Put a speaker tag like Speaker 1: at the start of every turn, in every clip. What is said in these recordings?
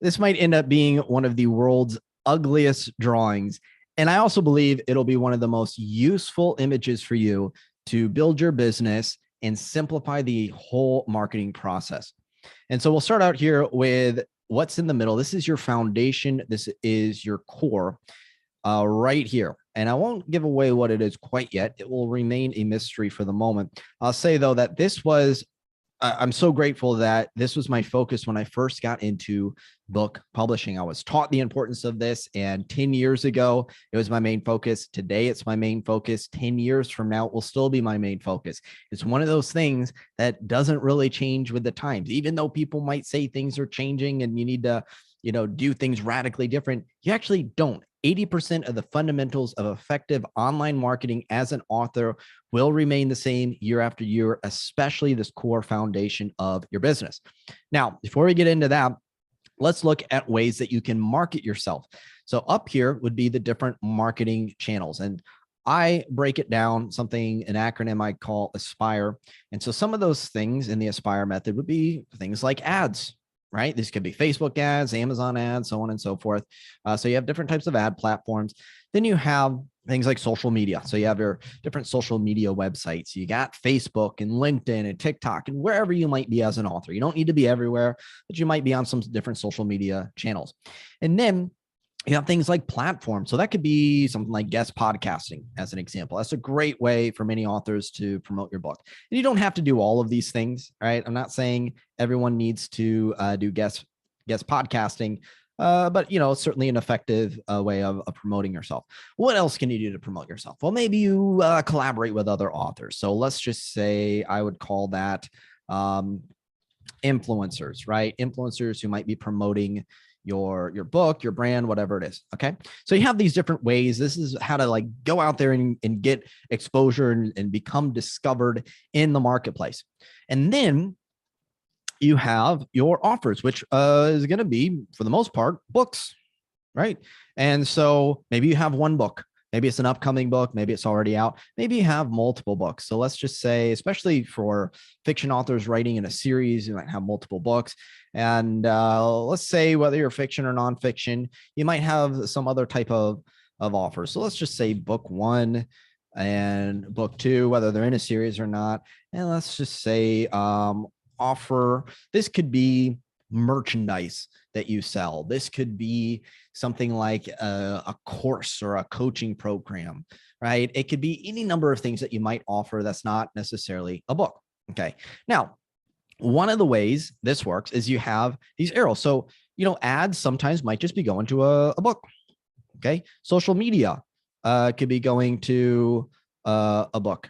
Speaker 1: This might end up being one of the world's ugliest drawings. And I also believe it'll be one of the most useful images for you to build your business and simplify the whole marketing process. And so we'll start out here with what's in the middle. This is your foundation. This is your core right here. And I won't give away what it is quite yet. It will remain a mystery for the moment. I'll say, though, that this was I'm so grateful that this was my focus when I first got into book publishing. I was taught the importance of this, and 10 years ago, it was my main focus. Today, it's my main focus. 10 years from now, it will still be my main focus. It's one of those things that doesn't really change with the times, even though people might say things are changing and you need to, do things radically different. You actually don't. 80% of the fundamentals of effective online marketing as an author will remain the same year after year, especially this core foundation of your business. Now, before we get into that, let's look at ways that you can market yourself. So up here would be the different marketing channels. And I break it down, an acronym I call Aspire. And so some of those things in the Aspire method would be things like ads, right? This could be Facebook ads, Amazon ads, so on and so forth. So you have different types of ad platforms. Then you have things like social media. So you have your different social media websites. You got Facebook and LinkedIn and TikTok and wherever you might be as an author. You don't need to be everywhere, but you might be on some different social media channels. And then you have things like platforms. So that could be something like guest podcasting, as an example. That's a great way for many authors to promote your book. And you don't have to do all of these things, right? I'm not saying everyone needs to do guest podcasting, but it's certainly an effective way of promoting yourself. What else can you do to promote yourself? Well, maybe you collaborate with other authors. So let's just say I would call that influencers, right? Influencers who might be promoting your book, your brand, whatever it is. Okay. So you have these different ways. This is how to go out there and get exposure and become discovered in the marketplace. And then you have your offers, which is going to be, for the most part, books, right? And so maybe you have one book. Maybe it's an upcoming book. Maybe it's already out. Maybe you have multiple books. So let's just say, especially for fiction authors writing in a series, you might have multiple books. And let's say whether you're fiction or nonfiction, you might have some other type of offer. So let's just say book one and book two, whether they're in a series or not. And let's just say offer. This could be merchandise that you sell. This could be something like a course or a coaching program, right? It could be any number of things that you might offer that's not necessarily a book. Okay. Now, one of the ways this works is you have these arrows. So, ads sometimes might just be going to a book. Okay. Social media could be going to a book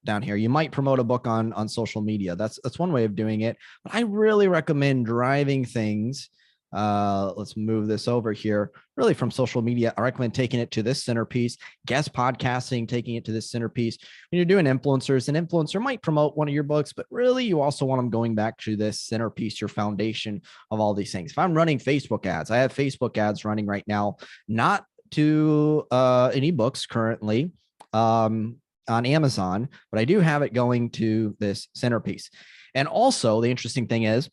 Speaker 1: down here. You might promote a book on social media. That's one way of doing it. But I really recommend driving things. Let's move this over here. Really, from social media, I recommend taking it to this centerpiece. Guest podcasting, taking it to this centerpiece. When you're doing influencers, an influencer might promote one of your books, but really you also want them going back to this centerpiece, your foundation of all these things. If I'm running Facebook ads, I have Facebook ads running right now, not to any books currently. On Amazon, but I do have it going to this centerpiece. And also the interesting thing is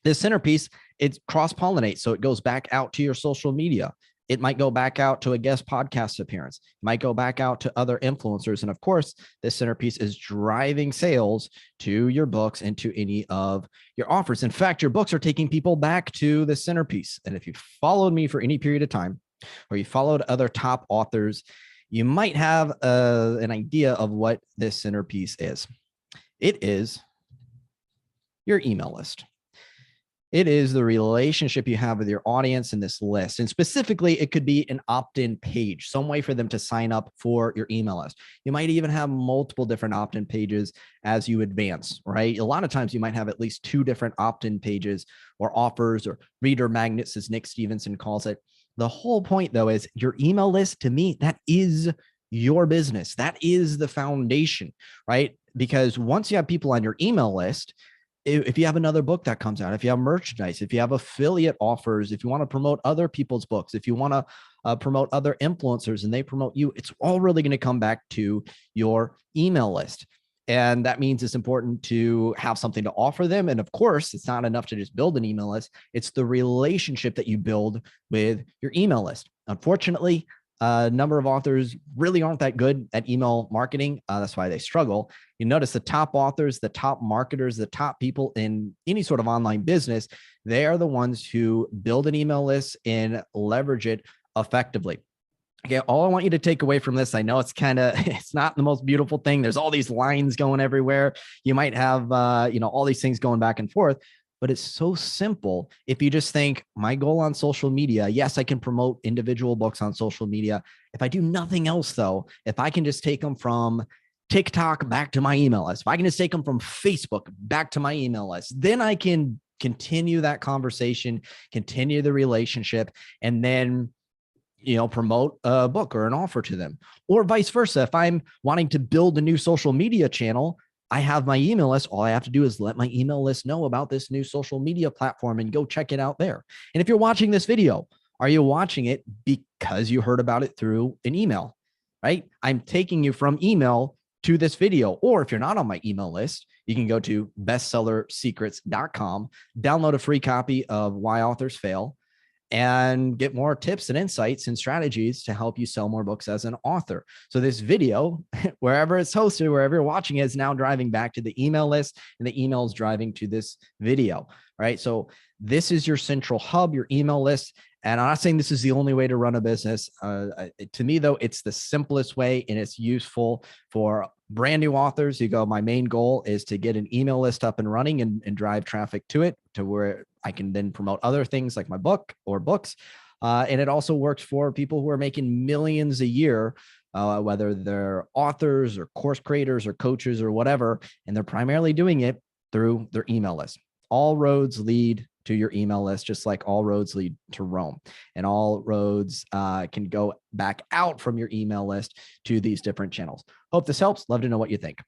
Speaker 1: this centerpiece, it cross-pollinates. So it goes back out to your social media. It might go back out to a guest podcast appearance. It might go back out to other influencers. And of course, this centerpiece is driving sales to your books and to any of your offers. In fact, your books are taking people back to the centerpiece. And if you followed me for any period of time, or you followed other top authors, you might have an idea of what this centerpiece is. It is your email list. It is the relationship you have with your audience in this list. And specifically, it could be an opt-in page, some way for them to sign up for your email list. You might even have multiple different opt-in pages as you advance, right? A lot of times you might have at least 2 different opt-in pages or offers or reader magnets, as Nick Stevenson calls it. The whole point, though, is your email list, to me, that is your business. That is the foundation, right? Because once you have people on your email list, if you have another book that comes out, if you have merchandise, if you have affiliate offers, if you want to promote other people's books, if you want to promote other influencers and they promote you, it's all really going to come back to your email list. And that means it's important to have something to offer them. And of course, it's not enough to just build an email list. It's the relationship that you build with your email list. Unfortunately, a number of authors really aren't that good at email marketing. That's why they struggle. You notice the top authors, the top marketers, the top people in any sort of online business, they are the ones who build an email list and leverage it effectively. Okay, all I want you to take away from this, I know it's it's not the most beautiful thing. There's all these lines going everywhere. You might have, all these things going back and forth, but it's so simple. If you just think my goal on social media, yes, I can promote individual books on social media. If I do nothing else though, if I can just take them from TikTok back to my email list, if I can just take them from Facebook back to my email list, then I can continue that conversation, continue the relationship, and then promote a book or an offer to them, or vice versa. If I'm wanting to build a new social media channel, I have my email list. All I have to do is let my email list know about this new social media platform and go check it out there. And if you're watching this video, are you watching it because you heard about it through an email, right? I'm taking you from email to this video. Or if you're not on my email list, you can go to bestsellersecrets.com, download a free copy of Why Authors Fail, and get more tips and insights and strategies to help you sell more books as an author. So this video, wherever it's hosted, wherever you're watching it, is now driving back to the email list, and the email is driving to this video, right? So this is your central hub, your email list. And I'm not saying this is the only way to run a business. To me, though, it's the simplest way, and it's useful for brand new authors. You go, my main goal is to get an email list up and running and drive traffic to it, to where I can then promote other things like my book or books. And it also works for people who are making millions a year, whether they're authors or course creators or coaches or whatever, and they're primarily doing it through their email list. All roads lead to your email list, just like all roads lead to Rome, and all roads can go back out from your email list to these different channels. Hope this helps. Love to know what you think.